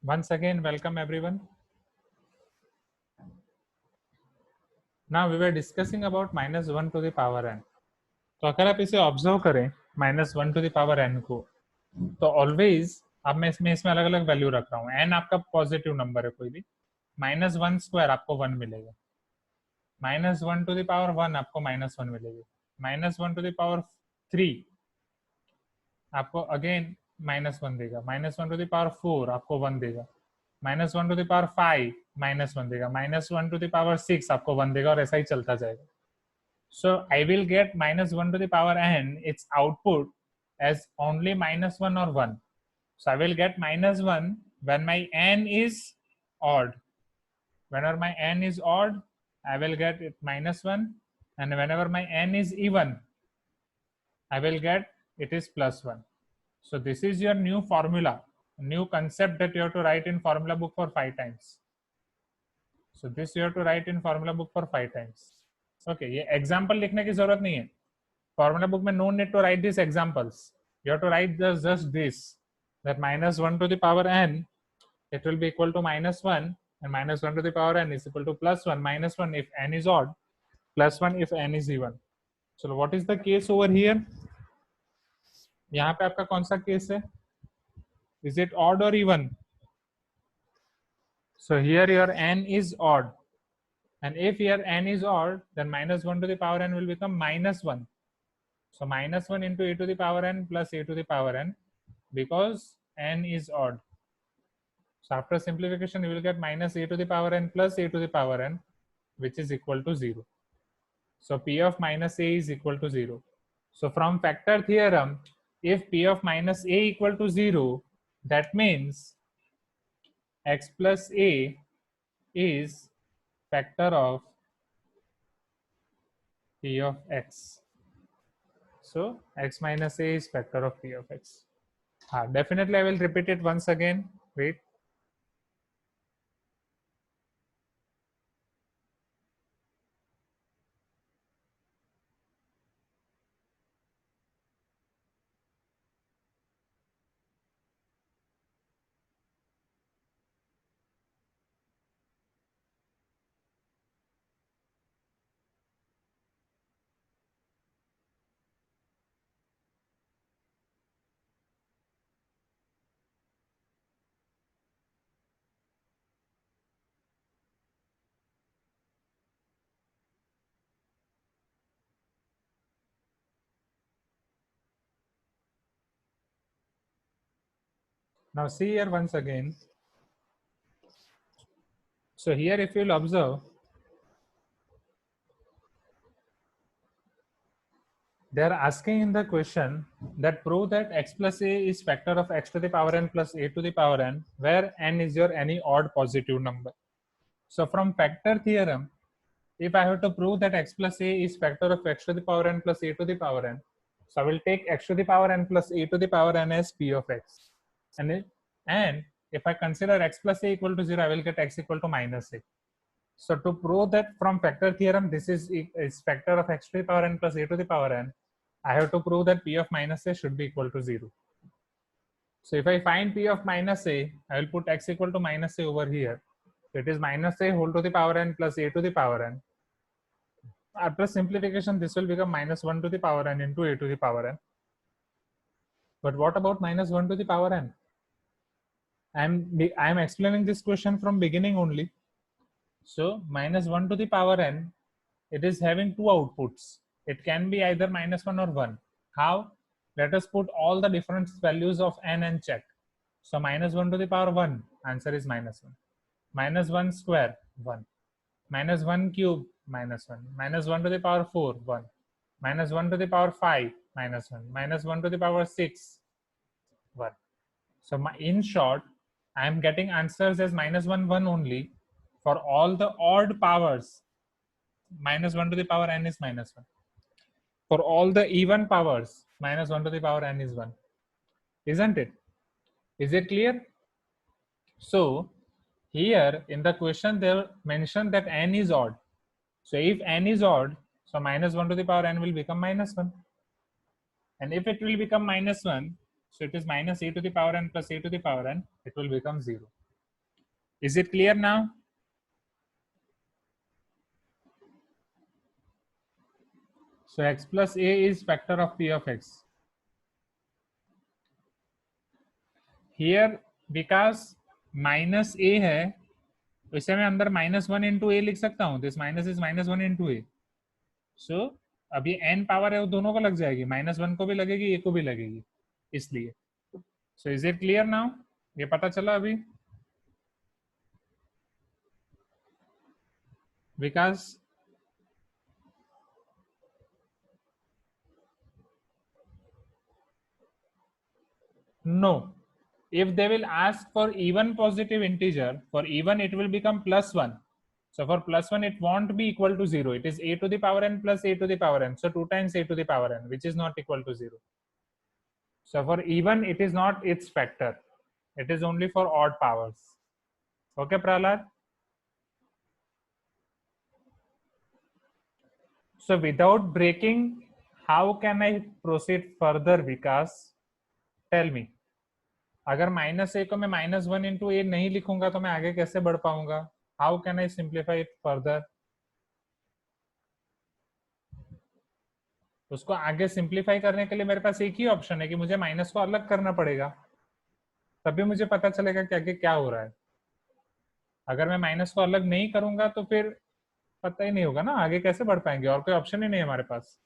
Once again, welcome everyone. Now we were discussing about -1 to the power n. तो अगर आप इसे observe करें -1 टू द पावर n को, तो ऑलवेज अब मैं इसमें अलग अलग वैल्यू रख रहा हूँ. n आपका पॉजिटिव नंबर है कोई भी. -1 स्क्वायर आपको 1 मिलेगा. -1 टू द पावर 1 आपको -1 मिलेगी. -1 टू द पावर 3 आपको अगेन -1 देगा. -1 टू द पावर 4 आपको 1 देगा. -1 टू द पावर 5 -1 देगा. -1 टू द पावर 6 आपको 1 देगा, और ऐसा ही चलता जाएगा. So I will get -1 to the power n, its output as only -1 or 1. So I will get -1 when my n is odd. Whenever my n is odd, I will get it -1, and whenever my n is even, I will get it is +1. So this is your new formula, new concept that you have to write in formula book for 5 times. So this you have to write in formula book for 5 times. Okay, ये example लिखने की जरूरत नहीं है. Formula book में no need to write these examples. You have to write just this, that -1 to the power n, it will be equal to -1, and -1 to the power n is equal to +1. -1 if n is odd, +1 if n is even. So what is the case over here? यहाँ पे आपका कौन सा case है? Is it odd or even? So here your n is odd, and if here n is odd, then -1 to the power n will become -1. So -1 into a to the power n plus a to the power n, because n is odd. So after simplification, you will get -a to the power n plus a to the power n, which is equal to 0. So P of -a is equal to 0. So from factor theorem, if P of -a equal to 0, that means x plus a is factor of P of x. So x minus a is factor of P of x. Definitely I will repeat it once again. Wait. Now see here once again. So here if you'll observe, they are asking in the question that prove that x plus a is factor of x to the power n plus a to the power n, where n is your any odd positive number. So from factor theorem, if I have to prove that x plus a is factor of x to the power n plus a to the power n, so I will take x to the power n plus a to the power n as p of x. And if I consider x plus a equal to 0, I will get x equal to -a. So to prove that from factor theorem, this is factor of x to the power n plus a to the power n, I have to prove that p of -a should be equal to 0. So if I find p of -a, I will put x equal to -a over here. So it is -a whole to the power n plus a to the power n. After simplification, this will become -1 to the power n into a to the power n. But what about -1 to the power n? I'm explaining this question from beginning only. So -1 to the power n, it is having two outputs. It can be either -1 or 1. How? Let us put all the different values of n and check. So -1 to the power 1, answer is -1. -1 square, 1. -1 cube, -1. -1 to the power 4, 1. -1 to the power 5, -1. -1 to the power 6, 1. So in short, I am getting answers as -1, 1 only for all the odd powers. -1 to the power n is -1. For all the even powers, -1 to the power n is 1. Isn't it? Is it clear? So here in the question, they mentioned that n is odd. So if n is odd, so -1 to the power n will become -1. And if it will become -1, so it is -a to the power n plus a to the power n, it will become 0. Is it clear now? So x plus a is factor of p of x. Here because minus a है, इसे मैं अंदर -1 into ए लिख सकता हूँ. This minus is -1 into ए. सो अब ये n power है वो दोनों को लग जाएगी, -1 को भी लगेगी, ए को भी लगेगी, इसलिए. सो इज इट क्लियर नाउ? ये पता चला अभी? Because no, if they will ask for even positive integer, for even it will become +1. So for +1 it won't be equal to 0. It is a to the power n plus a to the power n. So 2 times a to the power n, which is not equal to 0. So for even it is not its factor. It is only for odd powers. Okay, Prahlad? So without breaking, how can I proceed further, Vikas? Tell me. अगर -a को मैं -1 into ए नहीं लिखूंगा तो मैं आगे कैसे बढ़ पाऊंगा? How can I simplify it further? उसको आगे सिंप्लीफाई करने के लिए मेरे पास एक ही ऑप्शन है कि मुझे माइनस को अलग करना पड़ेगा, तभी मुझे पता चलेगा कि आगे क्या हो रहा है. अगर मैं माइनस को अलग नहीं करूंगा तो फिर पता ही नहीं होगा ना, आगे कैसे बढ़ पाएंगे, और कोई ऑप्शन ही नहीं है हमारे पास.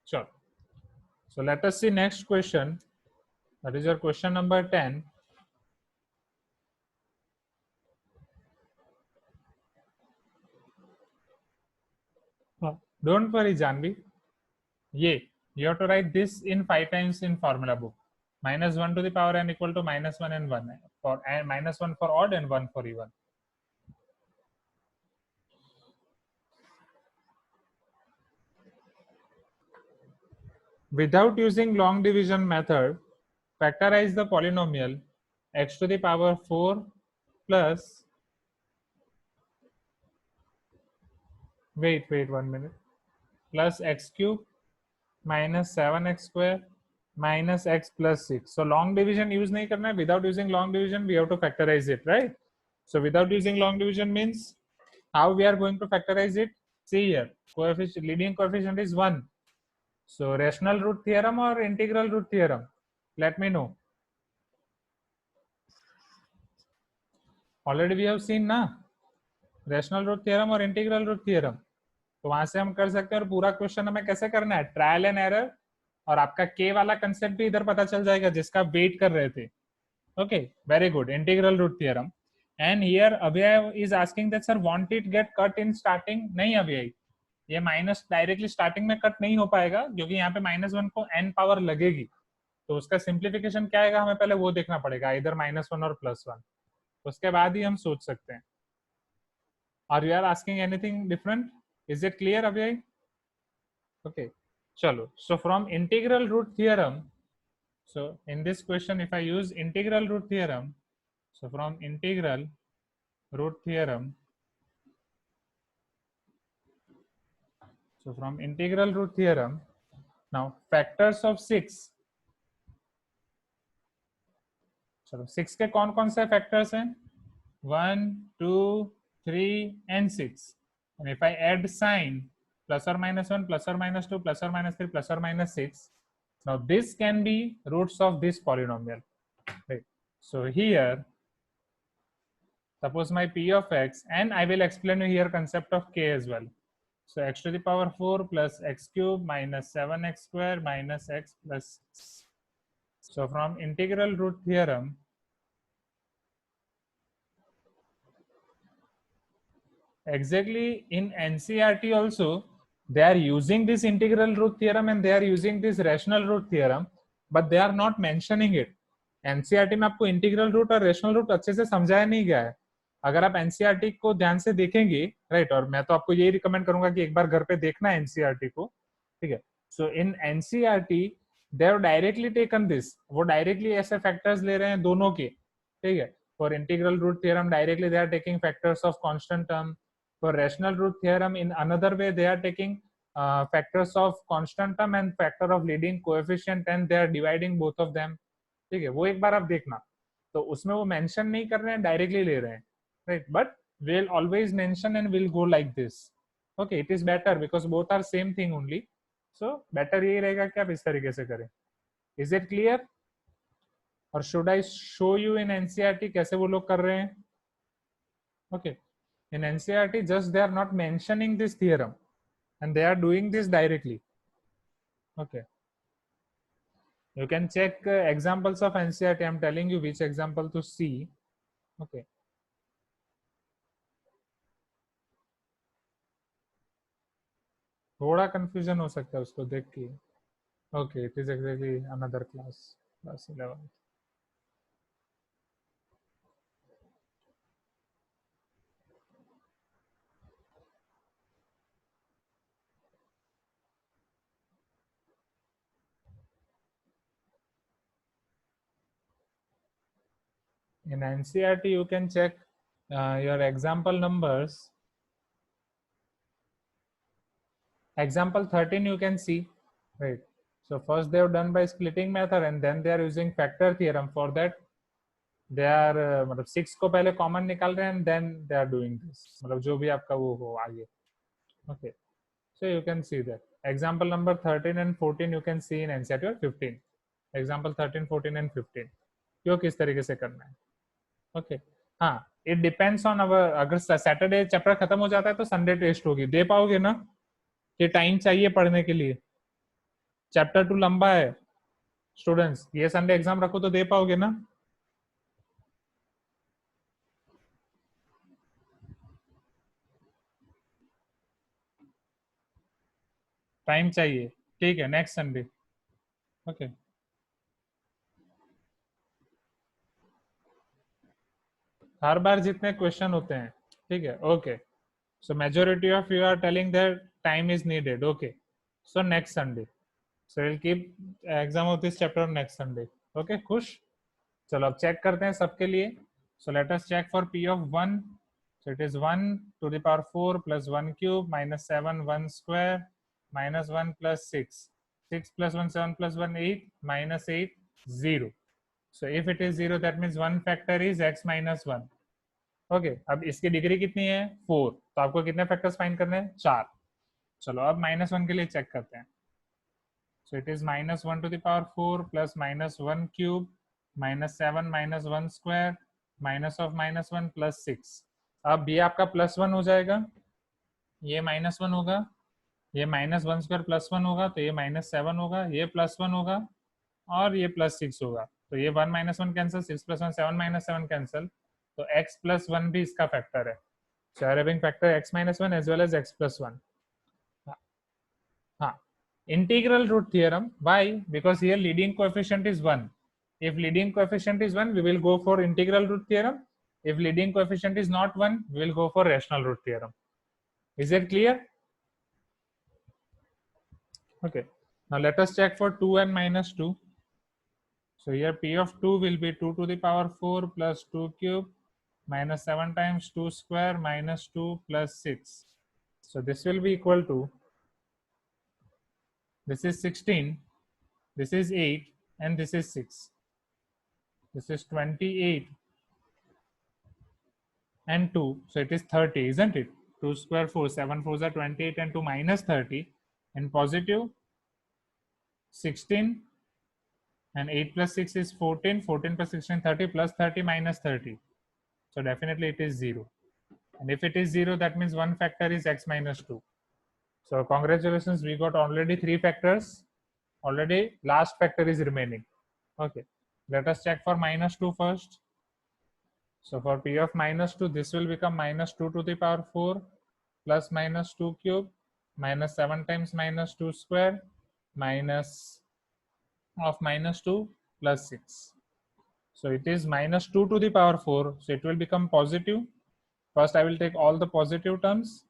चलो, so let us see next question. That is your question number 10. Don't worry, Janvi. ये you have to write this in 5 times in formula book. -1 to the power n equal to -1 and 1 for -1 for odd and 1 for even. Without using long division method, factorize the polynomial x to the power 4 plus, wait 1 minute, plus x cube minus 7x square minus x plus 6. So long division use nahi karna hai. Without using long division we have to factorize it, right? So without using long division means how we are going to factorize it? See here, coefficient, leading coefficient is 1. So rational root theorem or integral root theorem? Let me know. Already we have seen ना, rational root theorem और integral root theorem. तो वहां से हम कर सकते हैं. और पूरा क्वेश्चन हमें कैसे करना है? ट्रायल एंड एरर, और आपका के वाला कंसेप्ट भी इधर पता चल जाएगा जिसका वेट कर रहे थे. Okay, very good. Integral root theorem. And here Abhay is asking that sir want it get cut in starting. नहीं अभय, ये माइनस डायरेक्टली स्टार्टिंग में कट नहीं हो पाएगा क्योंकि यहाँ पे -1 को n पावर लगेगी. तो उसका सिंप्लीफिकेशन क्या आएगा हमें पहले वो देखना पड़ेगा, इधर -1 और +1. उसके बाद ही हम सोच सकते हैं. और you are asking anything different? Is it clear Abhay? Okay, चलो. So from integral root theorem, so in this question if I use integral root theorem, so from integral root theorem, so from integral root theorem, now factors of 6, चलो 6 के कौन कौन से factors हैं? 1 2 3 and 6. and if I add sign +or -1 +or -2 +or -3 +or -6, now this can be roots of this polynomial, right? So here suppose my p of x, and I will explain you here concept of k as well. So x to the power 4 plus x cube minus 7x square minus x plus 6. So from integral root theorem, exactly in NCERT also they are using this integral root theorem and they are using this rational root theorem, but they are not mentioning it. NCERT में आपको integral root और rational root अच्छे से समझाया नहीं गया है. अगर आप एनसीईआरटी को ध्यान से देखेंगे, राइट, और मैं तो आपको यही रिकमेंड करूंगा कि एक बार घर पे देखना है एनसीईआरटी को, ठीक है. So in NCERT they have directly taken this, वो डायरेक्टली ऐसे फैक्टर्स ले रहे हैं दोनों के, ठीक है. For integral root theorem directly they are taking factors of constant term. For rational root theorem in another way they are taking factors of constant term and factor of leading coefficient and they are dividing both of them. ठीक है, वो एक बार आप देखना. तो उसमें वो mention नहीं कर रहे हैं, डायरेक्टली ले रहे हैं, right, but we'll always mention and we'll go like this. Okay, it is better because both are same thing only. So better यही रहेगा कि आप इस तरीके से करें. Is it clear? Or should I show you in NCERT कैसे वो लोग कर रहे हैं? Okay, in NCERT just they are not mentioning this theorem and they are doing this directly. Okay, you can check examples of NCERT. I'm telling you which example to see. Okay, थोड़ा confusion हो सकता है उसको देख के. Okay, it is exactly another class 11. In NCERT you can check your example numbers. Example 13 you can see, right? So first they have done by splitting method and then they are using factor theorem. For that they are मतलब 6 को पहले common निकाल रहे हैं and then they are doing this, मतलब जो भी आपका वो हो आगे. Okay, so you can see that example number 13 and 14 you can see in NCERT or 15. Example 13, 14 and 15 क्यों किस तरीके से करना है. ओके हाँ, इट डिपेंड्स ऑन अवर, अगर सैटरडे चैप्टर खत्म हो जाता है तो संडे टेस्ट होगी, दे पाओगे ना? ये टाइम चाहिए पढ़ने के लिए, चैप्टर 2 लंबा है स्टूडेंट्स, ये संडे एग्जाम रखो तो दे पाओगे ना? टाइम चाहिए, ठीक है, नेक्स्ट संडे. ओके, हर बार जितने क्वेश्चन होते हैं, ठीक है. Okay, so majority of you are telling that time is needed. Okay, so next Sunday, so will keep exam of this chapter next Sunday. Okay, खुश? चलो अब चेक करते हैं सबके लिए. So let us check for p of 1. So it is 1 to the power 4 plus 1 cube minus 7 1 square minus 1 plus 6. 6 plus 1 7 plus 1 8 minus 8 0. So if it is 0 that means one factor is x minus 1. Okay, अब इसकी degree कितनी है 4, तो आपको कितने factors find करने हैं 4. चलो अब -1 के लिए चेक करते हैं. So it is minus 1 to the power 4 plus minus 1 cube minus 7 minus 1 square minus of minus 1 plus 6. अब ये आपका +1 हो जाएगा, ये -1 होगा, ये -1 स्क्वायर +1 होगा, तो ये -7 होगा, ये +1 होगा और ये +6 होगा. तो ये 1 - 1 कैंसिल, 6 + 1 7 - 7 कैंसिल, तो x + 1 भी इसका फैक्टर है. So you are having factor x - 1 as well as x + 1. हाँ, integral root theorem. Why? Because here leading coefficient is 1. If leading coefficient is 1, we will go for integral root theorem. If leading coefficient is not 1, we will go for rational root theorem. Is it clear? Okay. Now let us check for 2 and -2. So here p of 2 will be 2 to the power 4 plus 2 cube minus 7 times 2 square minus 2 plus 6. So this will be equal to, this is 16, this is 8 and this is 6. This is 28 and 2, so it is 30, isn't it? 2 square 4, 7 4s are 28 and 2 minus 30, and positive 16 and 8 plus 6 is 14, 14 plus 16 30 plus 30 minus 30. So definitely it is 0. And if it is 0, that means one factor is x minus 2. So congratulations, we got already 3 factors. Already last factor is remaining. Okay, let us check for -2 first. So for p of -2, this will become -2 to the power 4 plus -2 cube minus 7 times -2 square minus of -2 plus 6. So it is -2 to the power 4. So it will become positive. First I will take all the positive terms.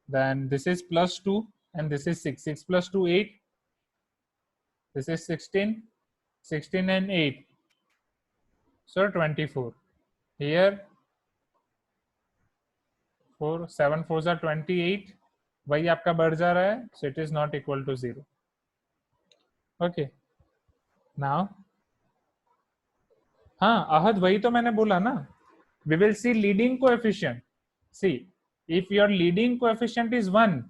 Then this is +2 and this is 6. 6 plus 2, 8. This is 16. 16 and 8. So 24. Here 4, 7 4s are 28. वही आपका बढ़ जा रहा है. So it is not equal to 0. Okay. Now हाँ अहद वही तो मैंने बोला ना, we will see leading coefficient. See, if your leading coefficient is 1,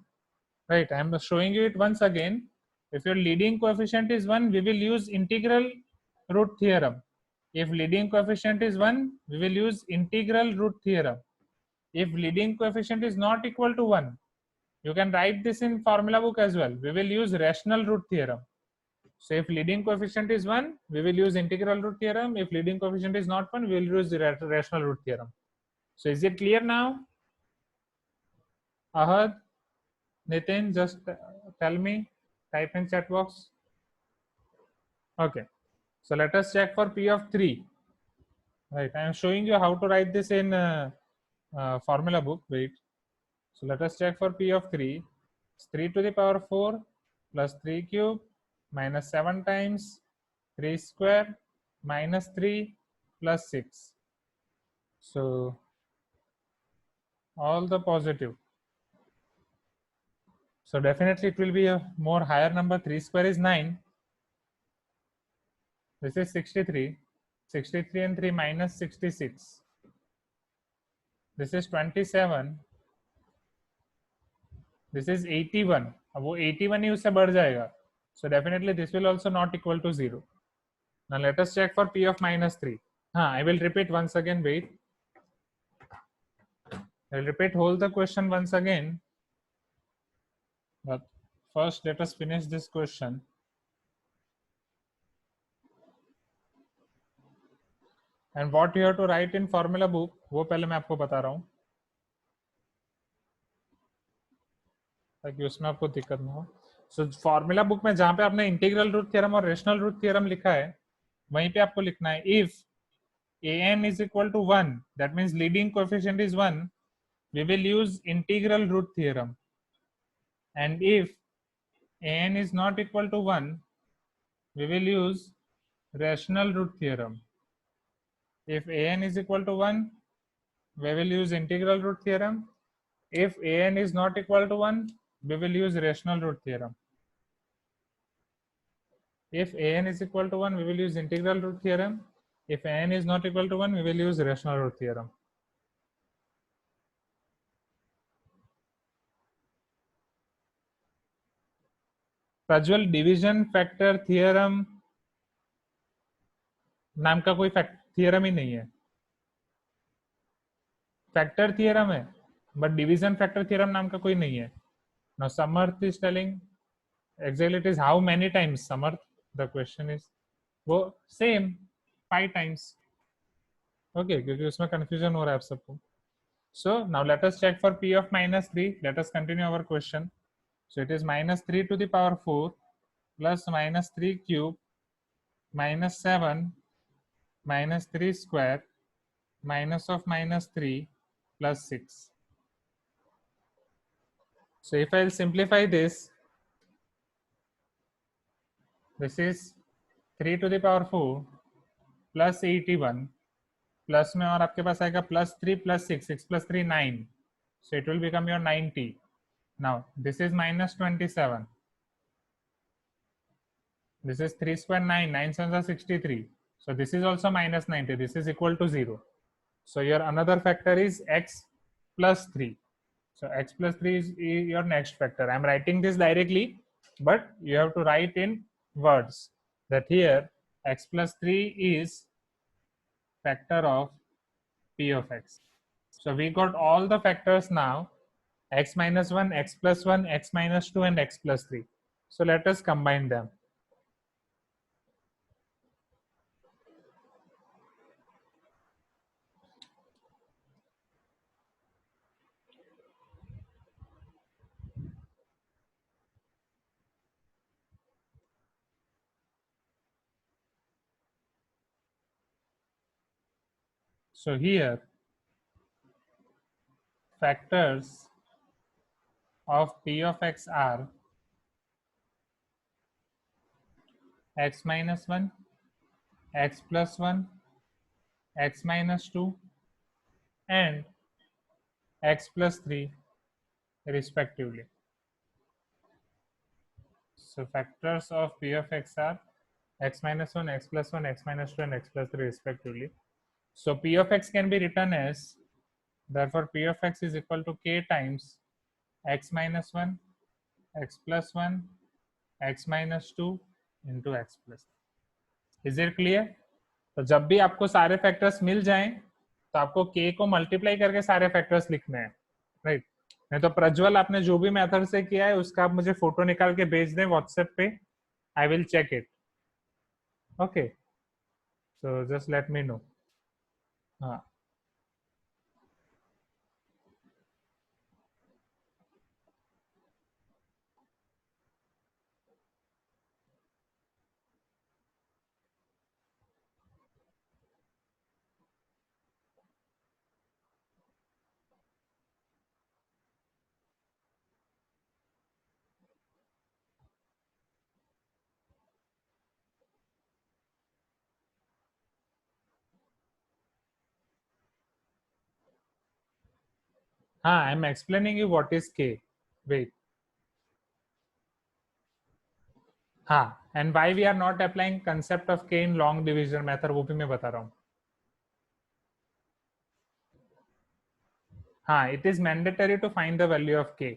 right, I am showing you it once again. If your leading coefficient is 1, we will use integral root theorem. If leading coefficient is 1, we will use integral root theorem. If leading coefficient is not equal to 1, you can write this in formula book as well. We will use rational root theorem. So if leading coefficient is 1, we will use integral root theorem. If leading coefficient is not 1, we will use the rational root theorem. So is it clear now? Ahad, Nitin, just tell me, type in chat box. Okay, so let us check for P of 3. Right, I am showing you how to write this in formula book. Wait, so let us check for P of 3. It's 3 to the power 4 plus 3 cube minus 7 times 3 square minus 3 plus 6. So all the positive. So definitely it will be a more higher number. 3 square is 9. This is 63. 63 and 3 minus 66. This is 27. This is 81. अब वो 81 ही उससे बढ़ जाएगा. So definitely this will also not equal to 0. Now let us check for P of minus 3. I will repeat once again. Wait. I will repeat whole the question once again. But first let us finish this question. And what you have to write in formula book, वो पहले मैं आपको बता रहा हूँ ताकि उसमें आपको दिक्कत ना हो. सो फॉर्मूला बुक में जहां पे आपने इंटीग्रल रूट थ्योरम और रेशनल रूट थ्योरम लिखा है वहीं पे आपको लिखना है if an is equal to 1, that means leading coefficient is 1, we will use integral root theorem. And if an is not equal to 1, we will use rational root theorem. If an is equal to 1, we will use integral root theorem. If an is not equal to 1, we will use rational root theorem. If an is equal to 1, we will use integral root theorem. If an is not equal to 1, we will use rational root theorem. Prajwal, division factor theorem नाम का कोई theorem ही नहीं है. Factor theorem है but division factor theorem नाम का कोई नहीं है. Now Samarth is telling exactly it is how many times. Samarth, the question is वो सेम 5 times. Okay, क्योंकि उसमें कंफ्यूजन हो रहा है आप सबको. So now let us check for P of minus 3. Let us continue our question. So it is minus 3 to the power 4 plus minus 3 cube minus 7 minus 3 square minus of minus 3 plus 6. So if I'll simplify this, this is 3 to the power 4 plus 81 plus में और आपके पास आएगा plus 3 plus 6, 6 plus 3 9. So it will become your 90. Now this is minus 27. This is 3 square 9, 9 7 are 63. So this is also minus 90. This is equal to 0. So your another factor is x plus 3. So x plus 3 is your next factor. I am writing this directly, but you have to write in words that here x plus 3 is factor of p of x. So we got all the factors now, x minus 1, x plus 1, x minus 2 and x plus 3. So let us combine them. So here factors of p of x are x minus 1, x plus 1, x minus 2 and x plus 3 respectively. So factors of p of x are x minus 1, x plus 1, x minus 2, and x plus 3 respectively. So p of x can be written as, therefore p of x is equal to k times x minus 1, x plus 1, x minus 2 into x plus 3. Is it clear? तो जब भी आपको सारे factors मिल जाएं तो आपको k को multiply करके सारे फैक्टर्स लिखने हैं, राइट? नहीं तो प्रज्वल आपने जो भी मेथड से किया है उसका आप मुझे फोटो निकाल के भेज दें व्हाट्सएप पे, I will check it. Okay, so just let me know. हाँ हाँ, I am explaining you what is k. Wait. हाँ, and why we are not applying concept of k in long division method, वो भी मैं बता रहा हूँ. हाँ, it is mandatory to find the value of k.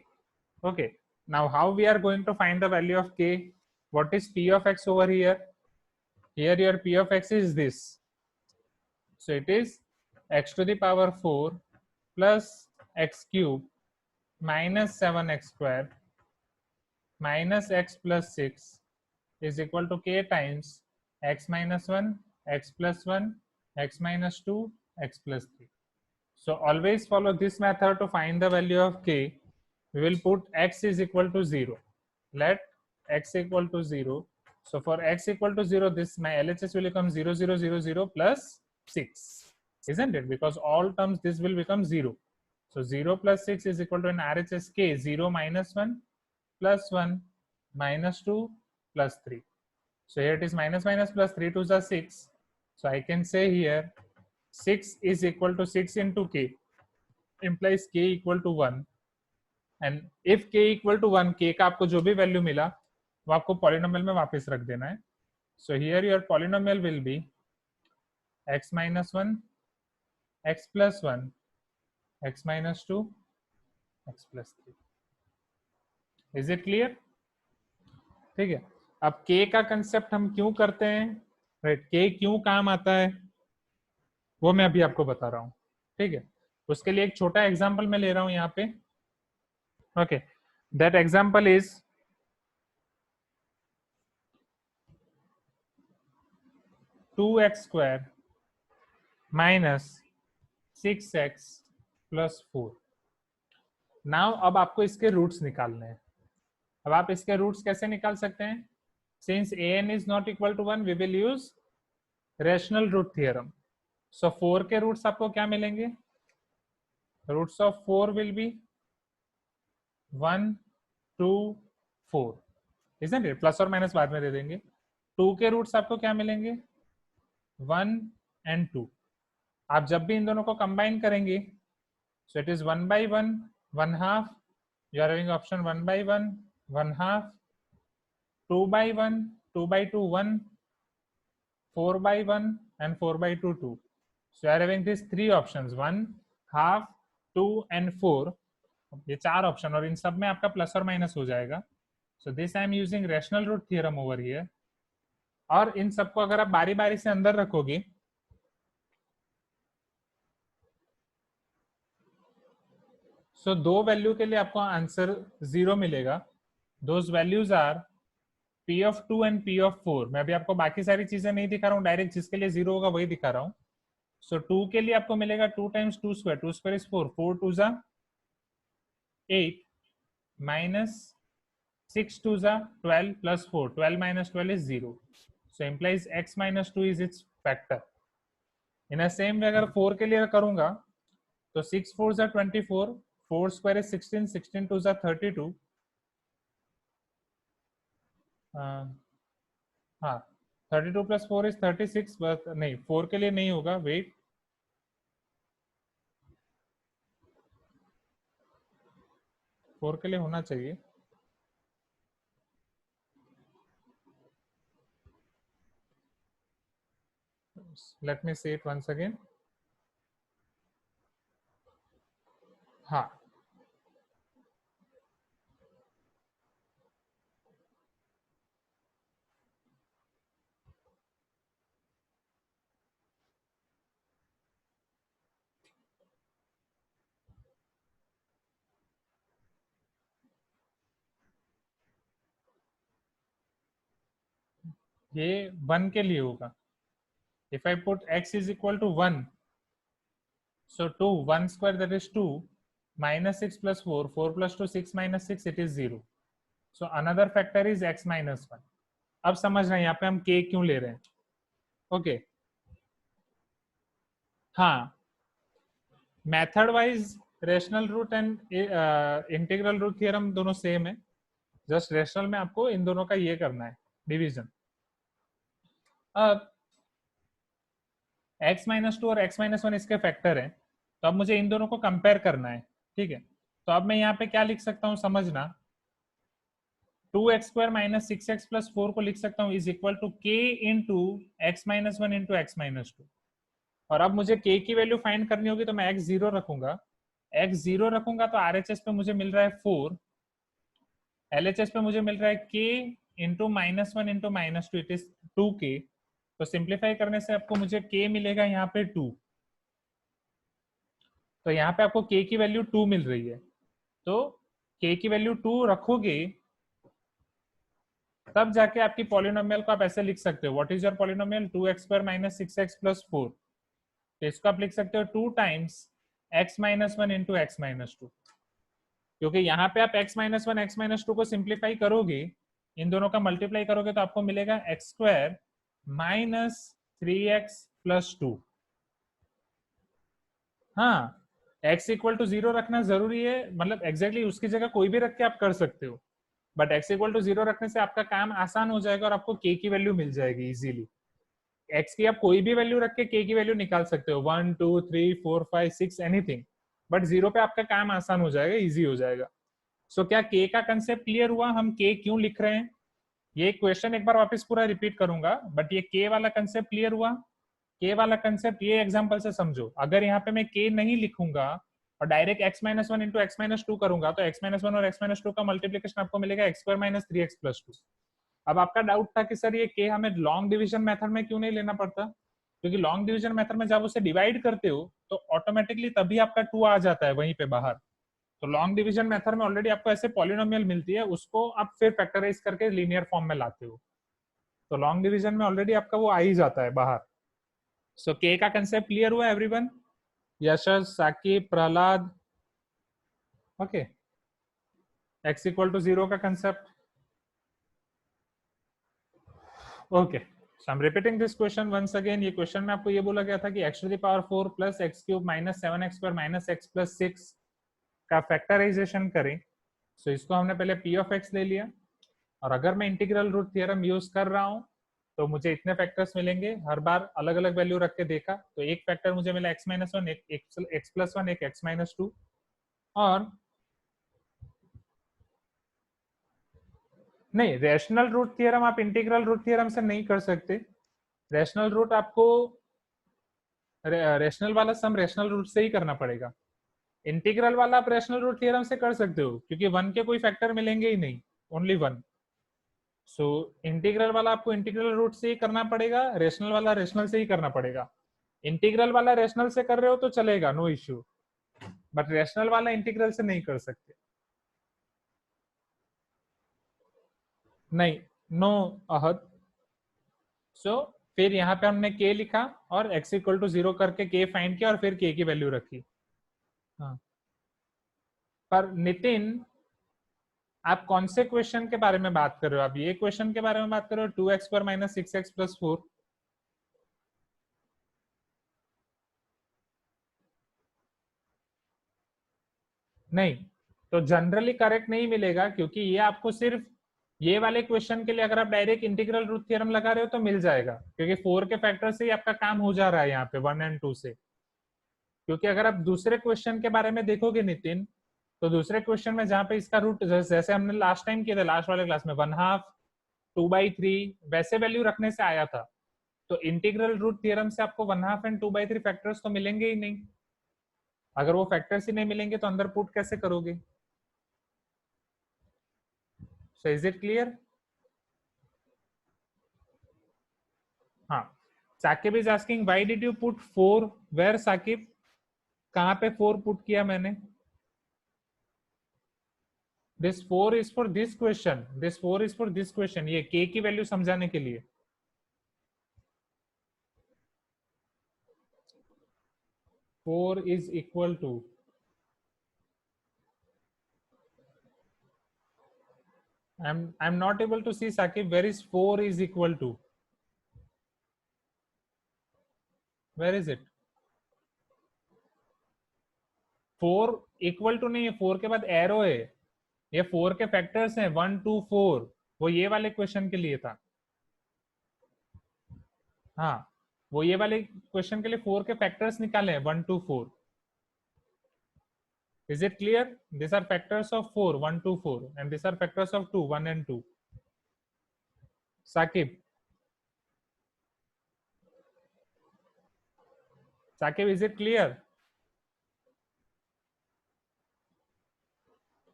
Okay, now how we are going to find the value of k? What is p of x over here? Here your p of x is this. So it is x to the power 4 plus x cube minus 7x square minus x plus 6 is equal to k times x minus 1, x plus 1, x minus 2, x plus 3. So always follow this method to find the value of k. We will put x is equal to 0. Let x equal to 0. So for x equal to 0, this my LHS will become 0, 0, 0, 0 plus 6. Isn't it? Because all terms this will become 0. So 0 plus 6 is equal to an RHS k, 0 minus 1 plus 1 minus 2 plus 3. So here it is minus minus plus 3 to the 6. So I can say here 6 is equal to 6 into k, implies k equal to 1. And if k equal to 1, k का आपको जो भी value मिला वो आपको polynomial में वापस रख देना है. So here your polynomial will be x minus 1, x plus 1, x minus 2, x plus 3. Is it clear? ठीक है. अब k का कंसेप्ट हम क्यों करते हैं, राइट? k क्यों काम आता है वो मैं अभी आपको बता रहा हूँ. ठीक है, उसके लिए एक छोटा एग्जांपल मैं ले रहा हूँ यहाँ पे. Okay, that example is 2x square minus 6x plus 4. Now अब आपको इसके रूट्स निकालने हैं. अब आप इसके रूट्स कैसे निकाल सकते हैं? Since an is not equal to 1, we will use rational root theorem. So 4 के रूट्स आपको क्या मिलेंगे? Roots of 4 will be 1, 2, 4. Isn't it? Plus और माइनस बाद में दे देंगे. 2 के रूट्स आपको क्या मिलेंगे? 1 एंड 2. आप जब भी इन दोनों को कंबाइन करेंगे, so it is 1 by 1, 1 half. You are having option 1 by 1, 1 half, 2 by 1, 2 by 2, 1, 4 by 1, and 4 by 2, 2. So you are having these three options, 1, half, 2, and 4. ये चार ऑप्शन, और इन सब में आपका प्लस और माइनस हो जाएगा. So this I am using rational root theorem over here. और इन सबको अगर आप बारी बारी से अंदर रखोगे, सो दो वैल्यू के लिए आपको आंसर 0 मिलेगा. Those values are p of 2 and p of 4. मैं अभी आपको बाकी सारी चीजें नहीं दिखा रहा हूँ, डायरेक्ट जिसके लिए 0 होगा वही दिखा रहा हूँ. सो 2 के लिए आपको मिलेगा 2 टाइम्स 2 स्क्वायर, 2 स्क्वायर इज 4, 4 2 जा 8 माइनस 6 2 जा 12 plus 4, 12 minus 12 is 0. So implies x minus 2 is it's factor. In same way अगर 4 के लिए करूंगा तो 6 4 जा 24, 4 स्क्वायर इज 16, 16 2 जा 32. हाँ, 32 प्लस 4 इज 36, बट नहीं 4 के लिए नहीं होगा. वेट, 4 के लिए होना चाहिए. Let me see it once again. हाँ, ये 1 के लिए होगा. If I put x is equal to 1, so 2, 1 square that is 2, minus 6 plus 4, 4 plus 2, 6 minus 6, it is 0. So another factor is x minus 1. अब समझ रहे हैं यहाँ पे हम k क्यों ले रहे हैं. Okay okay. हाँ, method wise rational root and integral root theorem दोनों सेम है. जस्ट रेशनल में आपको इन दोनों का ये करना है, डिवीजन. अब x माइनस 2 और x माइनस 1 इसके फैक्टर है, तो अब मुझे इन दोनों को कंपेयर करना है. ठीक है, तो अब मैं यहाँ पे क्या लिख सकता हूँ समझना. 2x square minus 6x plus 4 को लिख सकता हूँ is equal to k into x minus 1 into x minus 2. और अब मुझे k की वैल्यू फाइंड करनी होगी, तो मैं x0 रखूंगा. x0 रखूंगा तो RHS पे मुझे मिल रहा है 4, LHS पे मुझे मिल रहा है k into minus 1 into minus 2, it is 2k. तो सिंप्लीफाई करने से आपको मुझे k मिलेगा यहाँ पे 2. तो यहाँ पे आपको k की वैल्यू 2 मिल रही है. तो k की वैल्यू 2 रखोगे तब जाके आपकी पॉलिनोमियल को आप ऐसे लिख सकते हो. What is your polynomial? 2x square minus 6x plus 4. तो इसको आप लिख सकते हो 2 times x minus 1 into x minus 2. क्योंकि यहाँ पे आप x माइनस 1 एक्स माइनस 2 को सिंप्लीफाई करोगे, इन दोनों का मल्टीप्लाई करोगे, तो आपको मिलेगा x square minus 3x plus 2. हाँ, x इक्वल टू 0 रखना जरूरी है, मतलब एग्जैक्टली उसकी जगह कोई भी रख के आप कर सकते हो, बट x इक्वल टू 0 रखने से आपका काम आसान हो जाएगा और आपको k की वैल्यू मिल जाएगी इजीली. x की आप कोई भी वैल्यू रख के k की वैल्यू निकाल सकते हो, 1 2 3 4 5 6 एनीथिंग, बट 0 पे आपका काम आसान हो जाएगा, इजी हो जाएगा. सो क्या k का कंसेप्ट क्लियर हुआ? हम k क्यों लिख रहे हैं, ये क्वेश्चन एक बार वापस पूरा रिपीट करूंगा, बट ये k वाला कंसेप्ट क्लियर हुआ. k वाला कंसेप्ट ये एग्जांपल से समझो. अगर यहाँ पे मैं k नहीं लिखूंगा और direct x minus 1 into x minus 2 करूंगा, तो x माइनस 1 और x माइनस 2 का मल्टीप्लीकेशन आपको मिलेगा x square minus 3x plus 2. अब आपका डाउट था कि सर ये k हमें लॉन्ग डिवीजन मेथड में क्यों नहीं लेना पड़ता? क्योंकि लॉन्ग डिवीजन मेथड में जब उसे डिवाइड करते हो तो ऑटोमेटिकली तभी आपका 2 आ जाता है वहीं पे बाहर. तो लॉन्ग डिवीजन मेथड में ऑलरेडी आपको ऐसे पॉलिनोमियल मिलती है, उसको आप फिर फैक्टराइज करके लीनियर फॉर्म में लाते हो. तो लॉन्ग डिवीजन में ऑलरेडी आपका वो आ ही जाता है बाहर. सो के का कंसेप्ट क्लियर हुआ everyone? Yashas, Saqib, Prahlad. Okay, x equal to 0 का concept. Okay, so I am repeating this question once again. ये क्वेश्चन में आपको ये बोला गया था कि x to the power 4 plus x cube minus 7x square minus x plus 6 का फैक्टराइजेशन करें. सो इसको हमने पहले p ऑफ x ले लिया, और अगर मैं इंटीग्रल रूट थ्योरम यूज कर रहा हूं तो मुझे इतने फैक्टर्स मिलेंगे. हर बार अलग अलग वैल्यू रख के देखा, तो एक फैक्टर मुझे मिला x माइनस 1, एक x प्लस 1, एक x माइनस 2. और नहीं, रैशनल रूट थ्योरम आप इंटीग्रल रूट थ्योरम से नहीं कर सकते. रैशनल रूट आपको रैशनल वाला सम रैशनल रूट से ही करना पड़ेगा. इंटीग्रल वाला आप रैशनल रूट थ्योरम से कर सकते हो, क्योंकि 1 के कोई फैक्टर मिलेंगे ही नहीं, ओनली 1. सो इंटीग्रल वाला आपको इंटीग्रल रूट से ही करना पड़ेगा, रेशनल वाला रेशनल से ही करना पड़ेगा. इंटीग्रल वाला रेशनल से कर रहे हो तो चलेगा, नो इश्यू, बट रेशनल वाला इंटीग्रल से नहीं कर सकते. नहीं, नो अहद. सो फिर यहाँ पे हमने k लिखा और x इक्वल टू 0 करके k फाइंड किया और फिर k की वैल्यू रखी. हाँ, पर नितिन आप कौन से क्वेश्चन के बारे में बात कर रहे हो? आप ये क्वेश्चन के बारे में बात कर रहे हो, 2x square minus 6x plus 4? नहीं, तो जनरली करेक्ट नहीं मिलेगा, क्योंकि ये आपको सिर्फ ये वाले क्वेश्चन के लिए अगर आप डायरेक्ट इंटीग्रल रूट थ्योरम लगा रहे हो तो मिल जाएगा, क्योंकि 4 के फैक्टर से ही आपका काम हो जा रहा है यहाँ पे 1 एंड 2 से. क्योंकि अगर आप दूसरे क्वेश्चन के बारे में देखोगे नितिन, तो दूसरे क्वेश्चन में जहाँ पे इसका रूट जैसे हमने लास्ट टाइम किया था, लास्ट वाले क्लास में 1/2, 2/3 वैसे वैल्यू रखने से आया था. तो इंटीग्रल रूट थ्योरम से आपको 1/2 एंड 2/3 फैक्टर्स तो मिलेंगे ही नहीं। अगर वो फैक्टर्स ही नहीं मिलेंगे तो अंदर पुट कैसे करोगे? So is it clear? हाँ, Saqib is asking why did you put 4 where? Saqib कहाँ पे 4 पुट किया मैंने? This 4 is for this question, this 4 is for this question, ये k की वैल्यू समझाने के लिए। 4 is equal to, I'm not able to see Sakib, where is 4 is equal to, where is it? 4 equal to नहीं है, 4 के बाद एरो है, ये 4 के फैक्टर्स हैं 1 2 4, वो ये वाले क्वेश्चन के लिए था। हाँ, वो ये वाले क्वेश्चन के लिए 4 के फैक्टर्स निकाले हैं 1 2 4। Is it clear? These are factors of 4 1 2 4 and these are factors of 2 1 and 2. Sakib, Sakib, is it clear?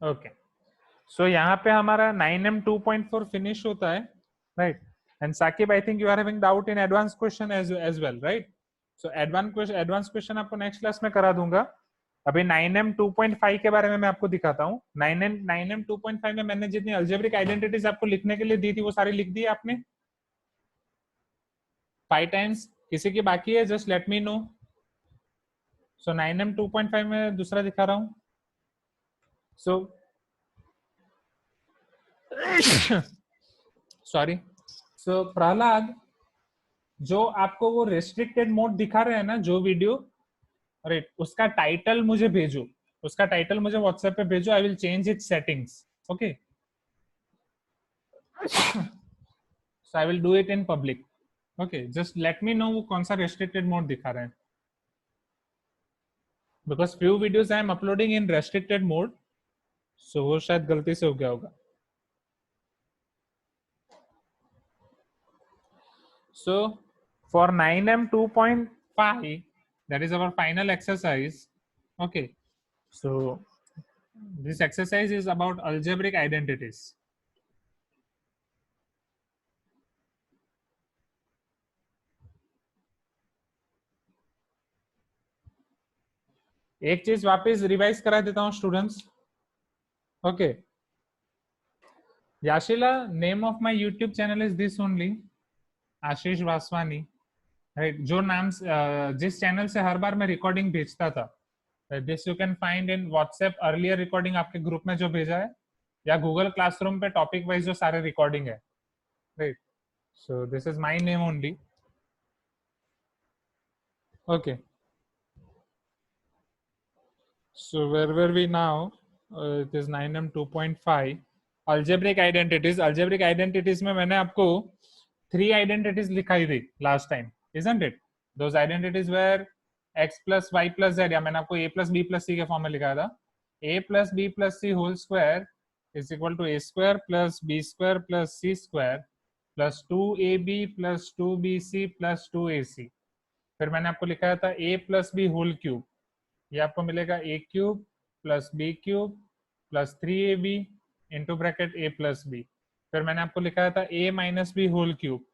Okay. So यहाँ पे हमारा 9M 2.4 फिनिश होता है, right? And Sakib, I think you are having doubt in advanced question as well, right? So advanced question आपको next class में करा दूंगा। अभी 9M 2.5 के बारे में मैं आपको दिखाता हूँ। 9M 2.5 में मैंने जितनी अल्जेब्रिक आइडेंटिटीज आपको लिखने के लिए दी थी वो सारी लिख दी है आपने 5 टाइम्स। किसी की बाकी है? Just let me know. So 9M 2.5 में दूसरा दिखा रहा हूँ। सो सॉरी, सो प्रहलाद, जो आपको वो रेस्ट्रिक्टेड मोड दिखा रहे हैं ना जो वीडियो, राइट, उसका टाइटल मुझे भेजो, उसका टाइटल मुझे व्हाट्सएप पे भेजो। I will change it settings, okay? So I will do it in public, okay? Just let me know वो कौन सा रेस्ट्रिक्टेड मोड दिखा रहे हैं, because few videos I am uploading in restricted mode, so वो शायद गलती से हो गया होगा। So for 9M 2.5, that is our final exercise. Okay, so this exercise is about algebraic identities. एक चीज वापस रिवाइज करा देता हूँ students, okay? Yashila, name of my YouTube channel is this only, Ashish Vaswani, right? जो नाम जिस चैनल से हर बार मैं रिकॉर्डिंग भेजता था, this you can find in WhatsApp earlier recording आपके ग्रुप में जो भेजा है, या गूगल क्लासरूम पे टॉपिक वाइज जो सारे रिकॉर्डिंग है, right? So this is my name only. Okay. So where were we now? It is 9M 2.5. Algebraic identities. Algebraic identities में मैंने आपको 3 identities लिखाई थी last time, isn't it? Those identities were x plus y plus z, या मैंने आपको a plus b plus c के form में लिखा था। a plus b plus c whole square is equal to a square plus b square plus c square plus 2ab plus 2bc plus 2ac। फिर मैंने आपको लिखा था a plus B whole cube, ये आपको मिलेगा a cube plus b cube plus 3ab into bracket a plus B. फिर मैंने आपको लिखा था a minus b whole cube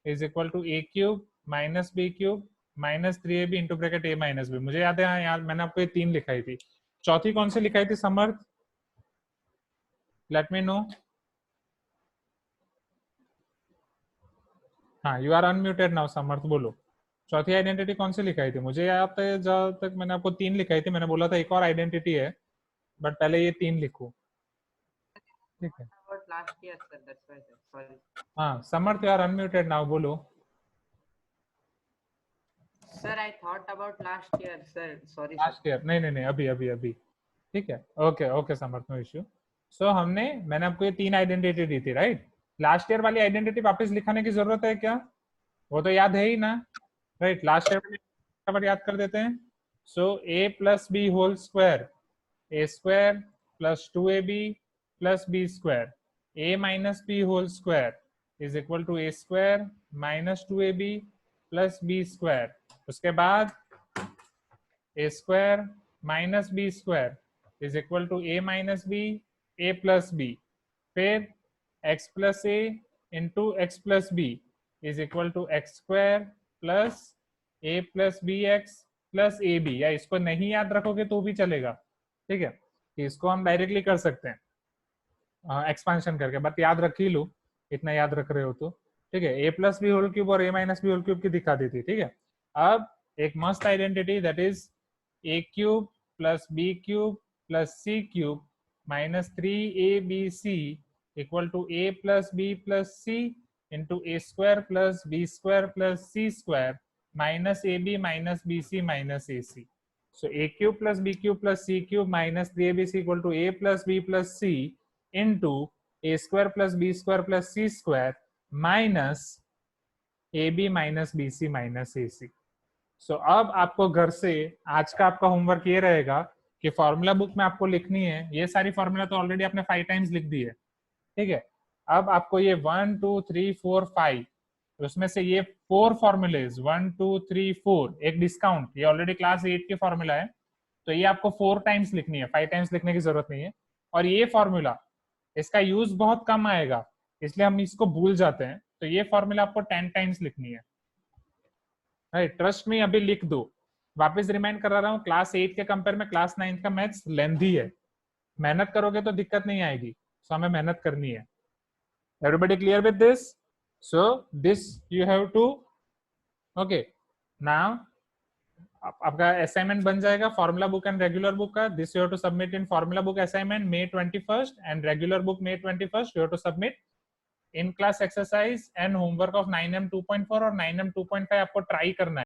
is equal to a cube minus b cube minus 3ab into bracket a minus b. मुझे याद है यार, मैंने आपको ये 3 लिखाई थी। चौथी कौन सी लिखाई थी समर्थ? Let me know. हाँ, you are unmuted now Samarth, बोलो। चौथी आइडेंटिटी कौन सी लिखाई थी? मुझे याद है जहां तक मैंने आपको 3 लिखाई थी, मैंने बोला था एक और आइडेंटिटी है, बट पहले ये 3 लिखो, ठीक है? last year sir, that's why sir, sorry. हाँ समर्थ, यू आर अनम्यूटेड नाउ, बोलो। Sir, I thought about last year sir, sorry sir. Last year? नहीं नहीं नहीं, अभी अभी अभी, ठीक है? ओके ओके समर्थ, नो इश्यू। सो मैंने आपको ये 3 आइडेंटिटी दी थी, राइट? लास्ट ईयर वाली आइडेंटिटी वापस लिखाने की जरूरत है क्या? वो तो याद है ही ना, राइट? लास्ट ईयर याद कर देते हैं। So a plus B whole square, a square plus 2ab plus b square, a minus b whole square is equal to a square minus 2ab plus B square, उसके बाद A square minus B square is equal to A minus B, A plus B, फिर X plus A into X plus B is equal to X square plus A plus B X plus A B, या इसको नहीं याद रखोगे तो भी चलेगा, ठीक है, इसको हम डायरेक्टली कर सकते हैं एक्सपांशन करके, बट याद रख ही लो, इतना याद रख रहे हो तो ठीक है। A plus B whole cube और a minus b whole cube की दिखा दी थी, ठीक है। अब एक मस्त identity that is a cube plus b cube plus c cube minus 3abc equal to a plus b plus c into a square plus B square plus c square minus a b minus b c minus a c. So a cube plus b cube plus c cube minus 3abc equal to a plus b plus c into a square plus b square plus c square minus ab minus bc minus ac। So अब आपको घर से आज का आपका homework ये रहेगा कि फॉर्मूला बुक में आपको लिखनी है, ये सारी फॉर्मूला तो ऑलरेडी आपने 5 टाइम्स लिख दी है, ठीक है। अब आपको ये 1 2 3 4 5 उसमें से ये 4 फॉर्मूलेज 1 2 3 4 एक डिस्काउंट, ये ऑलरेडी क्लास 8 की फॉर्मूला है, तो ये आपको 4 टाइम्स लिखनी है, 5 टाइम्स लिखने की जरूरत नहीं है। और ये फॉर्मूला इसका यूज बहुत कम आएगा, इसलिए हम इसको भूल जाते हैं, तो ये फॉर्मूला आपको 10 टाइम्स लिखनी है, राइट। ट्रस्ट में अभी लिख दो, वापस रिमाइंड कर रहा हूँ, क्लास 8 के कंपेयर में क्लास 9 का मैथ्स लेंथी है, मेहनत करोगे तो दिक्कत नहीं आएगी, तो हमें मेहनत करनी है। Everybody clear with this? So this you have to, okay, now आपका असाइनमेंट बन जाएगा formula book and regular book का। This you have to submit in formula book assignment May 21st and regular book May 21st you have to submit in class exercise and homework of 9M 2.4 और 9M 2.5 आपको try करना है।